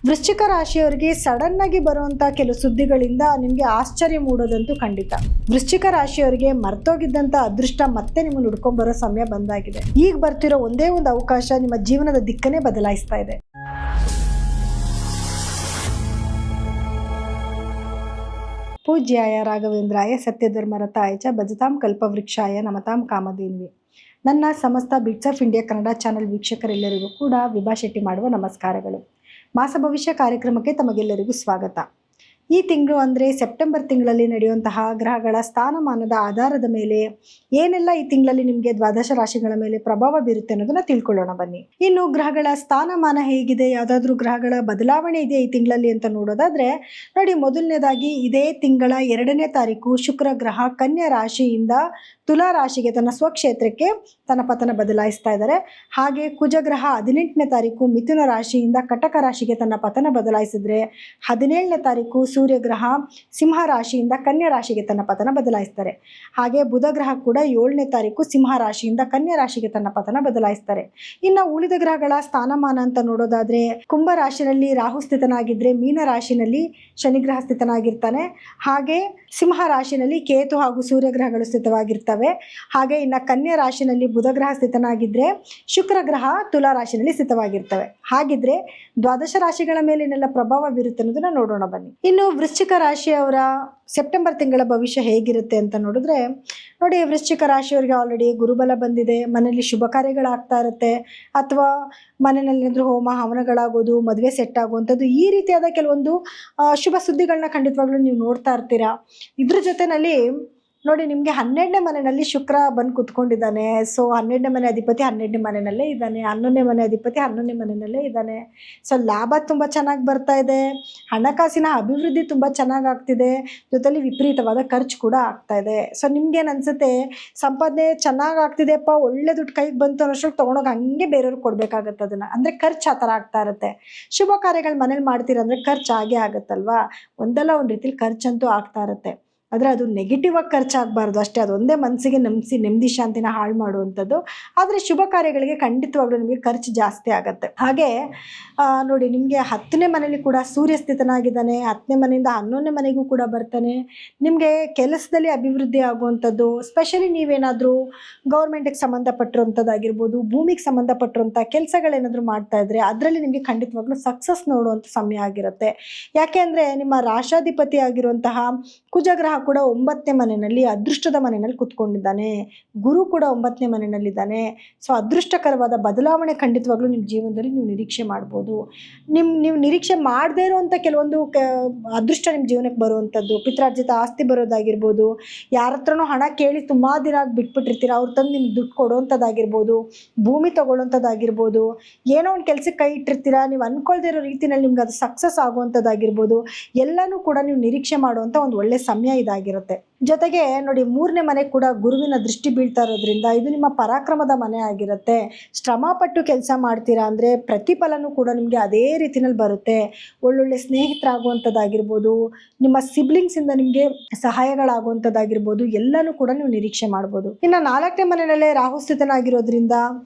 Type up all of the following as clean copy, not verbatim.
ವೃಶ್ಚಿಕ ರಾಶಿಯವರಿಗೆ ಸಡನ್ ಆಗಿ ಬರುವಂಥ ಕೆಲವು ಸುದ್ದಿಗಳಿಂದ ನಿಮಗೆ ಆಶ್ಚರ್ಯ ಮೂಡೋದಂತೂ ಖಂಡಿತ. ವೃಶ್ಚಿಕ ರಾಶಿಯವರಿಗೆ ಮರ್ತೋಗಿದ್ದಂಥ ಅದೃಷ್ಟ ಮತ್ತೆ ನಿಮ್ಮನ್ನು ಹುಡ್ಕೊಂಡ್ಬರೋ ಸಮಯ ಬಂದಾಗಿದೆ. ಈಗ ಬರ್ತಿರೋ ಒಂದೇ ಒಂದು ಅವಕಾಶ ನಿಮ್ಮ ಜೀವನದ ದಿಕ್ಕನ್ನೇ ಬದಲಾಯಿಸ್ತಾ ಇದೆ. ಪೂಜ್ಯಾಯ ರಾಘವೇಂದ್ರಾಯ ಸತ್ಯಧರ್ಮರತಾಯ ಚ ಭಜತಾಂ ಕಲ್ಪವೃಕ್ಷಾಯ ನಮತಾಂ ಕಾಮಧೇನ್ವಿ. ನನ್ನ ಸಮಸ್ತ bits of India Kannada channel ವೀಕ್ಷಕರೆಲ್ಲರಿಗೂ ಕೂಡ ವಿಭಾ ಶೆಟ್ಟಿ ಮಾಡುವ ನಮಸ್ಕಾರಗಳು. ಮಾಸ ಭವಿಷ್ಯ ಕಾರ್ಯಕ್ರಮಕ್ಕೆ ತಮಗೆಲ್ಲರಿಗೂ ಸ್ವಾಗತ. ಈ ತಿಂಗಳು ಅಂದರೆ ಸೆಪ್ಟೆಂಬರ್ ತಿಂಗಳಲ್ಲಿ ನಡೆಯುವಂತಹ ಗ್ರಹಗಳ ಸ್ಥಾನಮಾನದ ಆಧಾರದ ಮೇಲೆ ಏನೆಲ್ಲ ಈ ತಿಂಗಳಲ್ಲಿ ನಿಮಗೆ ದ್ವಾದಶ ರಾಶಿಗಳ ಮೇಲೆ ಪ್ರಭಾವ ಬೀರುತ್ತೆ ಅನ್ನೋದನ್ನ ತಿಳ್ಕೊಳ್ಳೋಣ ಬನ್ನಿ. ಇನ್ನು ಗ್ರಹಗಳ ಸ್ಥಾನಮಾನ ಹೇಗಿದೆ, ಯಾವುದಾದ್ರೂ ಗ್ರಹಗಳ ಬದಲಾವಣೆ ಇದೆ ಈ ತಿಂಗಳಲ್ಲಿ ಅಂತ ನೋಡೋದಾದ್ರೆ ನೋಡಿ, ಮೊದಲನೇದಾಗಿ ಇದೇ ತಿಂಗಳ 2ನೇ ತಾರೀಕು ಶುಕ್ರ ಗ್ರಹ ಕನ್ಯಾ ರಾಶಿಯಿಂದ ತುಲಾ ರಾಶಿಗೆ ತನ್ನ ಸ್ವಕ್ಷೇತ್ರಕ್ಕೆ ತನ್ನ ಪತನ ಬದಲಾಯಿಸ್ತಾ ಇದ್ದಾರೆ. ಹಾಗೆ ಕುಜಗ್ರಹ 18ನೇ ತಾರೀಕು ಮಿಥುನ ರಾಶಿಯಿಂದ ಕಟಕ ರಾಶಿಗೆ ತನ್ನ ಪತನ ಬದಲಾಯಿಸಿದ್ರೆ 17ನೇ ತಾರೀಕು ಸೂರ್ಯಗ್ರಹ ಸಿಂಹ ರಾಶಿಯಿಂದ ಕನ್ಯಾ ರಾಶಿಗೆ ತನ್ನ ಪತನ ಬದಲಾಯಿಸ್ತಾರೆ. ಹಾಗೆ ಬುಧ ಗ್ರಹ ಕೂಡ 7ನೇ ತಾರೀಕು ಸಿಂಹ ರಾಶಿಯಿಂದ ಕನ್ಯಾ ರಾಶಿಗೆ ತನ್ನ ಪತನ ಬದಲಾಯಿಸ್ತಾರೆ. ಇನ್ನು ಉಳಿದ ಗ್ರಹಗಳ ಸ್ಥಾನಮಾನ ಅಂತ ನೋಡೋದಾದ್ರೆ ಕುಂಭ ರಾಶಿನಲ್ಲಿ ರಾಹು ಸ್ಥಿತನಾಗಿದ್ರೆ ಮೀನ ರಾಶಿನಲ್ಲಿ ಶನಿಗ್ರಹ ಸ್ಥಿತನಾಗಿರ್ತಾನೆ. ಹಾಗೆ ಸಿಂಹ ರಾಶಿನಲ್ಲಿ ಕೇತು ಹಾಗೂ ಸೂರ್ಯಗ್ರಹಗಳು ಸ್ಥಿತವಾಗಿರ್ತವೆ. ಹಾಗೆ ಇನ್ನು ಕನ್ಯಾ ರಾಶಿನಲ್ಲಿ ಬುಧ ಗ್ರಹ ಸ್ಥಿತನಾಗಿದ್ರೆ ಶುಕ್ರ ಗ್ರಹ ತುಲಾ ರಾಶಿನಲ್ಲಿ ಸ್ಥಿತವಾಗಿರ್ತವೆ. ಹಾಗಿದ್ರೆ ದ್ವಾದಶ ರಾಶಿಗಳ ಮೇಲೆ ಏನೆಲ್ಲ ಪ್ರಭಾವ ಬೀರುತ್ತೆ ಅನ್ನೋದನ್ನ ನೋಡೋಣ ಬನ್ನಿ. ಇನ್ನು ವೃಶ್ಚಿಕ ರಾಶಿಯವರ ಸೆಪ್ಟೆಂಬರ್ ತಿಂಗಳ ಭವಿಷ್ಯ ಹೇಗಿರುತ್ತೆ ಅಂತ ನೋಡಿದ್ರೆ ನೋಡಿ, ವೃಶ್ಚಿಕ ರಾಶಿಯವರಿಗೆ ಆಲ್ರೆಡಿ ಗುರುಬಲ ಬಂದಿದೆ. ಮನೆಯಲ್ಲಿ ಶುಭ ಕಾರ್ಯಗಳಾಗ್ತಾ ಇರುತ್ತೆ, ಅಥವಾ ಮನೆಯಲ್ಲಿ ಏನಾದರೂ ಹೋಮ ಹವನಗಳಾಗೋದು, ಮದುವೆ ಸೆಟ್ ಆಗುವಂಥದ್ದು, ಈ ರೀತಿಯಾದ ಕೆಲವೊಂದು ಶುಭ ಸುದ್ದಿಗಳನ್ನ ಖಂಡಿತವಾಗ್ಲೂ ನೀವು ನೋಡ್ತಾ ಇರ್ತೀರಾ. ಇದ್ರ ಜೊತೆಯಲ್ಲಿ ನೋಡಿ, ನಿಮಗೆ 12ನೇ ಮನೆಯಲ್ಲಿ ಶುಕ್ರ ಬಂದು ಕುತ್ಕೊಂಡಿದ್ದಾನೆ. ಸೊ 12ನೇ ಮನೆ ಅಧಿಪತಿ 12ನೇ ಮನೆಯಲ್ಲೇ ಇದ್ದಾನೆ, 11ನೇ ಮನೆ ಅಧಿಪತಿ 11ನೇ ಮನೆಯಲ್ಲೇ ಇದ್ದಾನೆ. ಸೊ ಲಾಭ ತುಂಬ ಚೆನ್ನಾಗಿ ಬರ್ತಾ ಇದೆ, ಹಣಕಾಸಿನ ಅಭಿವೃದ್ಧಿ ತುಂಬ ಚೆನ್ನಾಗಿ ಆಗ್ತಿದೆ, ಜೊತೆಲಿ ವಿಪರೀತವಾದ ಖರ್ಚು ಕೂಡ ಆಗ್ತಾ ಇದೆ. ಸೊ ನಿಮ್ಗೇನು ಅನಿಸುತ್ತೆ, ಸಂಪಾದನೆ ಚೆನ್ನಾಗಿ ಆಗ್ತಿದೆಪ್ಪ, ಒಳ್ಳೆ ದುಡ್ಡು ಕೈಗೆ ಬಂತು ಅನ್ನೋಷ್ಟಕ್ಕೆ ತೊಗೊಂಡೋಗಿ ಹಂಗೆ ಬೇರೆಯವ್ರಿಗೆ ಕೊಡಬೇಕಾಗತ್ತೆ. ಅದನ್ನು ಅಂದರೆ ಖರ್ಚು ಆ ಥರ ಆಗ್ತಾ ಇರುತ್ತೆ. ಶುಭ ಕಾರ್ಯಗಳು ಮನೇಲಿ ಮಾಡ್ತೀರಂದರೆ ಖರ್ಚು ಆಗೇ ಆಗುತ್ತಲ್ವಾ, ಒಂದಲ್ಲ ಒಂದು ರೀತಿಲಿ ಖರ್ಚಂತೂ ಆಗ್ತಾ ಇರುತ್ತೆ. ಆದರೆ ಅದು ನೆಗೆಟಿವ್ ಆಗಿ ಖರ್ಚಾಗಬಾರ್ದು ಅಷ್ಟೇ, ಅದೊಂದೇ ಮನಸ್ಸಿಗೆ ನೆಮ್ಮದಿ ಶಾಂತಿನ ಹಾಳು ಮಾಡುವಂಥದ್ದು. ಆದರೆ ಶುಭ ಕಾರ್ಯಗಳಿಗೆ ಖಂಡಿತವಾಗ್ಲೂ ನಿಮಗೆ ಖರ್ಚು ಜಾಸ್ತಿ ಆಗುತ್ತೆ. ಹಾಗೆ ನೋಡಿ, ನಿಮಗೆ 10ನೇ ಮನೆಯಲ್ಲಿ ಕೂಡ ಸೂರ್ಯ ಸ್ಥಿತನಾಗಿದ್ದಾನೆ, 10ನೇ ಮನೆಯಿಂದ 11ನೇ ಮನೆಗೂ ಕೂಡ ಬರ್ತಾನೆ. ನಿಮಗೆ ಕೆಲಸದಲ್ಲಿ ಅಭಿವೃದ್ಧಿ ಆಗುವಂಥದ್ದು, ಸ್ಪೆಷಲಿ ನೀವೇನಾದರೂ ಗೌರ್ಮೆಂಟಿಗೆ ಸಂಬಂಧಪಟ್ಟಿರುವಂಥದ್ದಾಗಿರ್ಬೋದು, ಭೂಮಿಗೆ ಸಂಬಂಧಪಟ್ಟಿರುವಂಥ ಕೆಲಸಗಳೇನಾದರೂ ಮಾಡ್ತಾ ಇದ್ರೆ ಅದರಲ್ಲಿ ನಿಮಗೆ ಖಂಡಿತವಾಗ್ಲೂ ಸಕ್ಸಸ್ ನೋಡುವಂಥ ಸಮಯ ಆಗಿರುತ್ತೆ. ಯಾಕೆ ಅಂದರೆ ನಿಮ್ಮ ರಾಶಾಧಿಪತಿ ಆಗಿರುವಂತಹ ಕುಜಗ್ರಹ ಕೂಡ 9ನೇ ಮನೆಯಲ್ಲಿ ಅದೃಷ್ಟದ ಮನೆಯಲ್ಲಿ ಕುತ್ಕೊಂಡಿದ್ದಾನೆ, ಗುರು ಕೂಡ 9ನೇ ಮನೆಯಲ್ಲಿದ್ದಾನೆ. ಸೊ ಅದೃಷ್ಟಕರವಾದ ಬದಲಾವಣೆ ಖಂಡಿತವಾಗ್ಲೂ ನಿಮ್ಮ ಜೀವನದಲ್ಲಿ ನೀವು ನಿರೀಕ್ಷೆ ಮಾಡ್ಬೋದು. ನೀವು ನಿರೀಕ್ಷೆ ಮಾಡದೇ ಇರುವಂಥ ಕೆಲವೊಂದು ಅದೃಷ್ಟ ನಿಮ್ಮ ಜೀವನಕ್ಕೆ ಬರುವಂಥದ್ದು, ಪಿತ್ರಾರ್ಜಿತ ಆಸ್ತಿ ಬರೋದಾಗಿರ್ಬೋದು, ಯಾರ ಹತ್ರನೂ ಹಣ ಕೇಳಿ ತುಂಬ ದಿನ ಬಿಟ್ಬಿಟ್ಟಿರ್ತೀರ, ಅವ್ರು ತಂದು ನಿಮ್ಗೆ ದುಡ್ಡು ಕೊಡುವಂಥದ್ದಾಗಿರ್ಬೋದು, ಭೂಮಿ ತೊಗೊಳ್ಳೋವಂಥದ್ದಾಗಿರ್ಬೋದು, ಏನೋ ಒಂದು ಕೆಲಸಕ್ಕೆ ಕೈ ಇಟ್ಟಿರ್ತೀರ, ನೀವು ಅಂದ್ಕೊಳ್ದೇ ಇರೋ ರೀತಿಯಲ್ಲಿ ನಿಮ್ಗೆ ಅದು ಸಕ್ಸಸ್ ಆಗುವಂಥದ್ದಾಗಿರ್ಬೋದು, ಎಲ್ಲನೂ ಕೂಡ ನೀವು ನಿರೀಕ್ಷೆ ಮಾಡುವಂಥ ಒಂದು ಒಳ್ಳೆ ಸಮಯ ಇದಾಗಿರುತ್ತೆ. ಜೊತೆಗೆ ನೋಡಿ, 3ನೇ ಮನೆ ಕೂಡ ಗುರುವಿನ ದೃಷ್ಟಿ ಬೀಳ್ತಾ ಇರೋದ್ರಿಂದ ಇದು ನಿಮ್ಮ ಪರಾಕ್ರಮದ ಮನೆ ಆಗಿರುತ್ತೆ. ಶ್ರಮ ಪಟ್ಟು ಕೆಲಸ ಮಾಡ್ತೀರಾ ಅಂದರೆ ಪ್ರತಿಫಲನೂ ಕೂಡ ನಿಮಗೆ ಅದೇ ರೀತಿಯಲ್ಲಿ ಬರುತ್ತೆ. ಒಳ್ಳೊಳ್ಳೆ ಸ್ನೇಹಿತರಾಗುವಂಥದ್ದಾಗಿರ್ಬೋದು, ನಿಮ್ಮ ಸಿಬ್ಲಿಂಗ್ಸಿಂದ ನಿಮಗೆ ಸಹಾಯಗಳಾಗುವಂಥದ್ದಾಗಿರ್ಬೋದು, ಎಲ್ಲನೂ ಕೂಡ ನೀವು ನಿರೀಕ್ಷೆ ಮಾಡ್ಬೋದು. ಇನ್ನು 4ನೇ ಮನೆಯಲ್ಲೇ ರಾಹು ಸ್ಥಿತನಾಗಿರೋದ್ರಿಂದ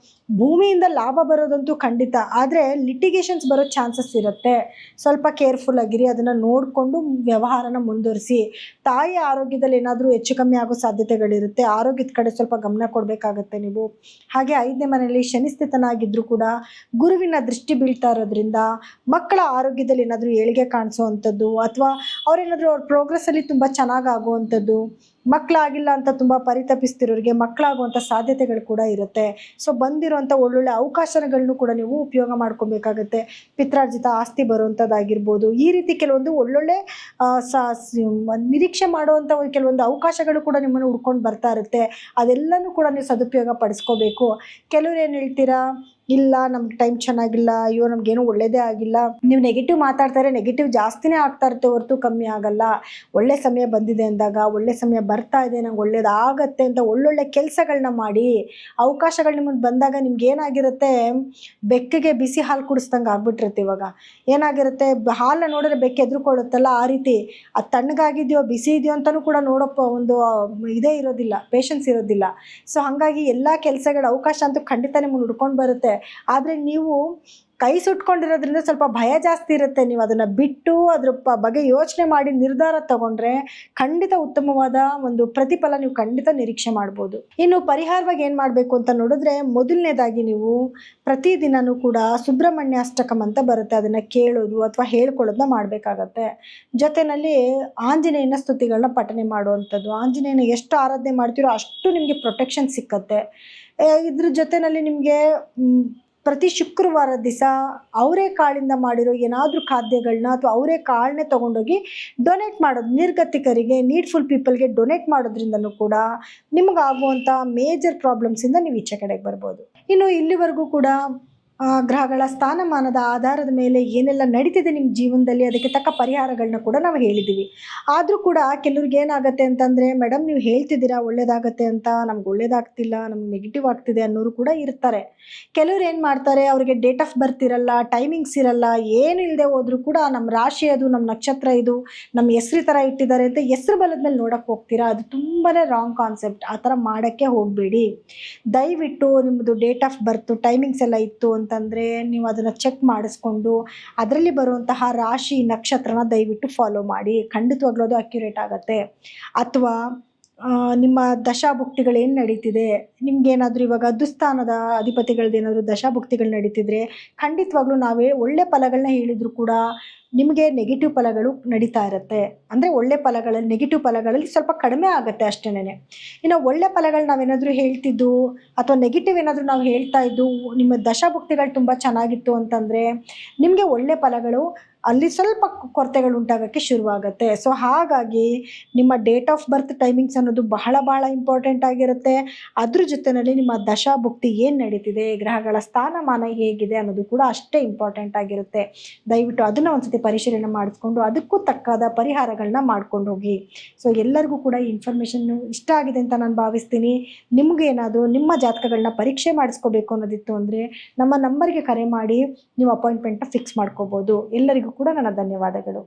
ಭೂಮಿಯಿಂದ ಲಾಭ ಬರೋದಂತೂ ಖಂಡಿತ, ಆದರೆ ಲಿಟಿಗೇಷನ್ಸ್ ಬರೋ ಚಾನ್ಸಸ್ ಇರುತ್ತೆ. ಸ್ವಲ್ಪ ಕೇರ್ಫುಲ್ ಆಗಿರಿ, ಅದನ್ನು ನೋಡಿಕೊಂಡು ವ್ಯವಹಾರನ ಮುಂದುವರಿಸಿ. ತಾಯಿ ಆರೋಗ್ಯದಲ್ಲಿ ಏನಾದರೂ ಹೆಚ್ಚು ಕಮ್ಮಿ ಆಗೋ ಸಾಧ್ಯತೆಗಳಿರುತ್ತೆ, ಆರೋಗ್ಯದ ಕಡೆ ಸ್ವಲ್ಪ ಗಮನ ಕೊಡಬೇಕಾಗತ್ತೆ ನೀವು. ಹಾಗೆ 5ನೇ ಮನೆಯಲ್ಲಿ ಶನಿ ಸ್ಥಿತನಾಗಿದ್ದರೂ ಕೂಡ ಗುರುವಿನ ದೃಷ್ಟಿ ಬೀಳ್ತಾ ಇರೋದ್ರಿಂದ ಮಕ್ಕಳ ಆರೋಗ್ಯದಲ್ಲಿ ಏನಾದರೂ ಏಳಿಗೆ ಕಾಣಿಸೋವಂಥದ್ದು, ಅಥವಾ ಅವರೇನಾದರೂ ಅವ್ರ ಪ್ರೋಗ್ರೆಸ್ಸಲ್ಲಿ ತುಂಬ ಚೆನ್ನಾಗಿ ಆಗುವಂಥದ್ದು, ಮಕ್ಕಳಾಗಿಲ್ಲ ಅಂತ ತುಂಬ ಪರಿತಪಿಸ್ತಿರೋರಿಗೆ ಮಕ್ಕಳಾಗುವಂಥ ಸಾಧ್ಯತೆಗಳು ಕೂಡ ಇರುತ್ತೆ. ಸೊ ಬಂದಿರುವಂಥ ಒಳ್ಳೊಳ್ಳೆ ಅವಕಾಶಗಳನ್ನು ಕೂಡ ನೀವು ಉಪಯೋಗ ಮಾಡ್ಕೊಬೇಕಾಗತ್ತೆ. ಪಿತ್ರಾರ್ಜಿತ ಆಸ್ತಿ ಬರುವಂಥದ್ದಾಗಿರ್ಬೋದು, ಈ ರೀತಿ ಕೆಲವೊಂದು ಒಳ್ಳೊಳ್ಳೆ ನಿರೀಕ್ಷೆ ಮಾಡುವಂಥ ಕೆಲವೊಂದು ಅವಕಾಶಗಳು ಕೂಡ ನಿಮ್ಮನ್ನು ಹುಡ್ಕೊಂಡು ಬರ್ತಾ ಇರುತ್ತೆ. ಅದೆಲ್ಲನೂ ಕೂಡ ನೀವು ಸದುಪಯೋಗ ಪಡಿಸ್ಕೋಬೇಕು. ಕೆಲವ್ರು ಏನು ಹೇಳ್ತೀರಾ, ಇಲ್ಲ ನಮ್ಗೆ ಟೈಮ್ ಚೆನ್ನಾಗಿಲ್ಲ, ಅಯ್ಯೋ ನಮಗೇನು ಒಳ್ಳೇದೇ ಆಗಿಲ್ಲ, ನೀವು ನೆಗೆಟಿವ್ ಮಾತಾಡ್ತಾರೆ, ನೆಗೆಟಿವ್ ಜಾಸ್ತಿನೇ ಆಗ್ತಾ ಇರುತ್ತೆ ಹೊರತು ಕಮ್ಮಿ ಆಗಲ್ಲ. ಒಳ್ಳೆ ಸಮಯ ಬಂದಿದೆ ಅಂದಾಗ, ಒಳ್ಳೆ ಸಮಯ ಬರ್ತಾ ಇದೆ, ನಂಗೆ ಒಳ್ಳೇದಾಗತ್ತೆ ಅಂತ ಒಳ್ಳೊಳ್ಳೆ ಕೆಲಸಗಳನ್ನ ಮಾಡಿ, ಅವಕಾಶಗಳು ನಿಮಗೆ ಬಂದಾಗ ನಿಮ್ಗೆ ಏನಾಗಿರುತ್ತೆ, ಬೆಕ್ಕಿಗೆ ಬಿಸಿ ಹಾಲು ಕುಡಿಸ್ದಂಗೆ ಆಗ್ಬಿಟ್ಟಿರುತ್ತೆ. ಇವಾಗ ಏನಾಗಿರುತ್ತೆ, ಹಾಲನ್ನ ನೋಡಿದ್ರೆ ಬೆಕ್ಕೆ ಎದುರುಕೊಳ್ಳುತ್ತಲ್ಲ, ಆ ರೀತಿ ಅದು ತಣ್ಣಗಾಗಿದೆಯೋ ಬಿಸಿ ಇದೆಯೋ ಅಂತಲೂ ಕೂಡ ನೋಡೋಪ್ಪ ಒಂದು ಇದೇ ಇರೋದಿಲ್ಲ, ಪೇಷನ್ಸ್ ಇರೋದಿಲ್ಲ. ಸೊ ಹಾಗಾಗಿ ಎಲ್ಲ ಕೆಲಸಗಳ ಅವಕಾಶ ಅಂತೂ ಖಂಡಿತ ನಿಮ್ಮನ್ನು ಹುಡ್ಕೊಂಡು ಬರುತ್ತೆ. ಆದರೆ ನೀವು ಕೈ ಸುಟ್ಕೊಂಡಿರೋದ್ರಿಂದ ಸ್ವಲ್ಪ ಭಯ ಜಾಸ್ತಿ ಇರುತ್ತೆ. ನೀವು ಅದನ್ನು ಬಿಟ್ಟು ಅದ್ರ ಬಗ್ಗೆ ಯೋಚನೆ ಮಾಡಿ ನಿರ್ಧಾರ ತಗೊಂಡ್ರೆ ಖಂಡಿತ ಉತ್ತಮವಾದ ಒಂದು ಪ್ರತಿಫಲ ನೀವು ಖಂಡಿತ ನಿರೀಕ್ಷೆ ಮಾಡ್ಬೋದು. ಇನ್ನು ಪರಿಹಾರವಾಗಿ ಏನು ಮಾಡಬೇಕು ಅಂತ ನೋಡಿದ್ರೆ, ಮೊದಲನೇದಾಗಿ ನೀವು ಪ್ರತಿದಿನವೂ ಕೂಡ ಸುಬ್ರಹ್ಮಣ್ಯ ಅಷ್ಟಕಂ ಅಂತ ಬರುತ್ತೆ, ಅದನ್ನು ಕೇಳೋದು ಅಥವಾ ಹೇಳ್ಕೊಳ್ಳೋದನ್ನ ಮಾಡಬೇಕಾಗತ್ತೆ. ಜೊತೆಯಲ್ಲಿ ಆಂಜನೇಯನ ಸ್ತುತಿಗಳನ್ನ ಪಠನೆ ಮಾಡುವಂಥದ್ದು. ಆಂಜನೇಯನ ಎಷ್ಟು ಆರಾಧನೆ ಮಾಡ್ತೀರೋ ಅಷ್ಟು ನಿಮಗೆ ಪ್ರೊಟೆಕ್ಷನ್ ಸಿಕ್ಕತ್ತೆ. ಇದ್ರ ಜೊತೆಯಲ್ಲಿ ನಿಮಗೆ ಪ್ರತಿ ಶುಕ್ರವಾರ ದಿವಸ ಅವರೆಕಾಳಿಂದ ಮಾಡಿರೋ ಏನಾದರೂ ಖಾದ್ಯಗಳನ್ನ ಅಥವಾ ಅವರೆಕಾಳನ್ನೇ ತೊಗೊಂಡೋಗಿ ಡೊನೇಟ್ ಮಾಡೋದು, ನಿರ್ಗತಿಕರಿಗೆ, ನೀಡ್ಫುಲ್ ಪೀಪಲ್ಗೆ ಡೊನೇಟ್ ಮಾಡೋದ್ರಿಂದನೂ ಕೂಡ ನಿಮಗಾಗುವಂಥ ಮೇಜರ್ ಪ್ರಾಬ್ಲಮ್ಸಿಂದ ನೀವು ಈಚೆ ಕಡೆಗೆ ಬರ್ಬೋದು. ಇನ್ನು ಇಲ್ಲಿವರೆಗೂ ಕೂಡ ಗ್ರಹಗಳ ಸ್ಥಾನಮಾನದ ಆಧಾರದ ಮೇಲೆ ಏನೆಲ್ಲ ನಡೀತಿದೆ ನಿಮ್ಮ ಜೀವನದಲ್ಲಿ ಅದಕ್ಕೆ ತಕ್ಕ ಪರಿಹಾರಗಳನ್ನ ಕೂಡ ನಾವು ಹೇಳಿದ್ದೀವಿ. ಆದರೂ ಕೂಡ ಕೆಲವ್ರಿಗೆ ಏನಾಗುತ್ತೆ ಅಂತಂದರೆ, ಮೇಡಮ್ ನೀವು ಹೇಳ್ತಿದ್ದೀರಾ ಒಳ್ಳೇದಾಗತ್ತೆ ಅಂತ, ನಮ್ಗೆ ಒಳ್ಳೇದಾಗ್ತಿಲ್ಲ, ನಮ್ಗೆ ನೆಗೆಟಿವ್ ಆಗ್ತಿದೆ ಅನ್ನೋರು ಕೂಡ ಇರ್ತಾರೆ. ಕೆಲವ್ರು ಏನು ಮಾಡ್ತಾರೆ, ಅವರಿಗೆ ಡೇಟ್ ಆಫ್ ಬರ್ತ್ ಇರಲ್ಲ, ಟೈಮಿಂಗ್ಸ್ ಇರಲ್ಲ, ಏನು ಇಲ್ಲದೆ ಹೋದರೂ ಕೂಡ ನಮ್ಮ ರಾಶಿ ಅದು, ನಮ್ಮ ನಕ್ಷತ್ರ ಇದು, ನಮ್ಮ ಹೆಸ್ರು ಥರ ಇಟ್ಟಿದ್ದಾರೆ ಅಂತ ಹೆಸ್ರು ಬಲದ ಮೇಲೆ ನೋಡೋಕ್ಕೆ ಹೋಗ್ತೀರಾ. ಅದು ತುಂಬಾ ರಾಂಗ್ ಕಾನ್ಸೆಪ್ಟ್. ಆ ಥರ ಮಾಡೋಕ್ಕೆ ಹೋಗಬೇಡಿ. ದಯವಿಟ್ಟು ನಿಮ್ಮದು ಡೇಟ್ ಆಫ್ ಬರ್ತು ಟೈಮಿಂಗ್ಸ್ ಎಲ್ಲ ಇತ್ತು ಅಂತಂದರೆ ನೀವು ಅದನ್ನು ಚೆಕ್ ಮಾಡಿಸ್ಕೊಂಡು ಅದರಲ್ಲಿ ಬರುವಂತಹ ರಾಶಿ ನಕ್ಷತ್ರನ ದಯವಿಟ್ಟು ಫಾಲೋ ಮಾಡಿ. ಖಂಡಿತವಾಗ್ಲೂ ಅದು ಅಕ್ಯುರೇಟ್ ಆಗುತ್ತೆ. ಅಥವಾ ನಿಮ್ಮ ದಶಾಭುಕ್ತಿಗಳೇನು ನಡೀತಿದೆ, ನಿಮಗೇನಾದರೂ ಇವಾಗ ದುಸ್ಥಾನದ ಅಧಿಪತಿಗಳದ್ದೇನಾದರೂ ದಶಾಭುಕ್ತಿಗಳು ನಡೀತಿದ್ರೆ ಖಂಡಿತವಾಗ್ಲೂ ನಾವೇ ಒಳ್ಳೆ ಫಲಗಳನ್ನ ಹೇಳಿದರೂ ಕೂಡ ನಿಮಗೆ ನೆಗೆಟಿವ್ ಫಲಗಳು ನಡೀತಾ ಇರುತ್ತೆ. ಅಂದರೆ ಒಳ್ಳೆ ಫಲಗಳಲ್ಲಿ ನೆಗೆಟಿವ್ ಫಲಗಳಲ್ಲಿ ಸ್ವಲ್ಪ ಕಡಿಮೆ ಆಗುತ್ತೆ ಅಷ್ಟೇನೆ. ಇನ್ನು ಒಳ್ಳೆ ಫಲಗಳು ನಾವೇನಾದರೂ ಹೇಳ್ತಿದ್ದು ಅಥವಾ ನೆಗೆಟಿವ್ ಏನಾದರೂ ನಾವು ಹೇಳ್ತಾ ಇದ್ದು ನಿಮ್ಮ ದಶಾಭುಕ್ತಿಗಳು ತುಂಬ ಚೆನ್ನಾಗಿತ್ತು ಅಂತಂದರೆ ನಿಮಗೆ ಒಳ್ಳೆ ಫಲಗಳು ಅಲ್ಲಿ ಸ್ವಲ್ಪ ಕೊರತೆಗಳು ಉಂಟಾಗೋಕ್ಕೆ ಶುರುವಾಗುತ್ತೆ. ಸೊ ಹಾಗಾಗಿ ನಿಮ್ಮ ಡೇಟ್ ಆಫ್ ಬರ್ತ್ ಟೈಮಿಂಗ್ಸ್ ಅನ್ನೋದು ಬಹಳ ಬಹಳ ಇಂಪಾರ್ಟೆಂಟ್ ಆಗಿರುತ್ತೆ. ಅದ್ರ ಜೊತೆಯಲ್ಲಿ ನಿಮ್ಮ ದಶಾಭುಕ್ತಿ ಏನು ನಡೀತಿದೆ, ಗ್ರಹಗಳ ಸ್ಥಾನಮಾನ ಹೇಗಿದೆ ಅನ್ನೋದು ಕೂಡ ಅಷ್ಟೇ ಇಂಪಾರ್ಟೆಂಟ್ ಆಗಿರುತ್ತೆ. ದಯವಿಟ್ಟು ಅದನ್ನು ಒಂದ್ಸತಿ ಪರಿಶೀಲನೆ ಮಾಡಿಸ್ಕೊಂಡು ಅದಕ್ಕೂ ತಕ್ಕಾದ ಪರಿಹಾರಗಳನ್ನ ಮಾಡ್ಕೊಂಡು ಹೋಗಿ. ಸೊ ಎಲ್ಲರಿಗೂ ಕೂಡ ಈ ಇನ್ಫಾರ್ಮೇಷನ್ನು ಇಷ್ಟ ಆಗಿದೆ ಅಂತ ನಾನು ಭಾವಿಸ್ತೀನಿ. ನಿಮಗೇನಾದರೂ ನಿಮ್ಮ ಜಾತಕಗಳನ್ನ ಪರೀಕ್ಷೆ ಮಾಡಿಸ್ಕೋಬೇಕು ಅನ್ನೋದಿತ್ತು ಅಂದರೆ ನಮ್ಮ ನಂಬರ್ಗೆ ಕರೆ ಮಾಡಿ ನೀವು ಅಪಾಯಿಂಟ್ಮೆಂಟ್ನ ಫಿಕ್ಸ್ ಮಾಡ್ಕೋಬೋದು. ಎಲ್ಲರಿಗೂ ಕೂಡ ನನ್ನ ಧನ್ಯವಾದಗಳು.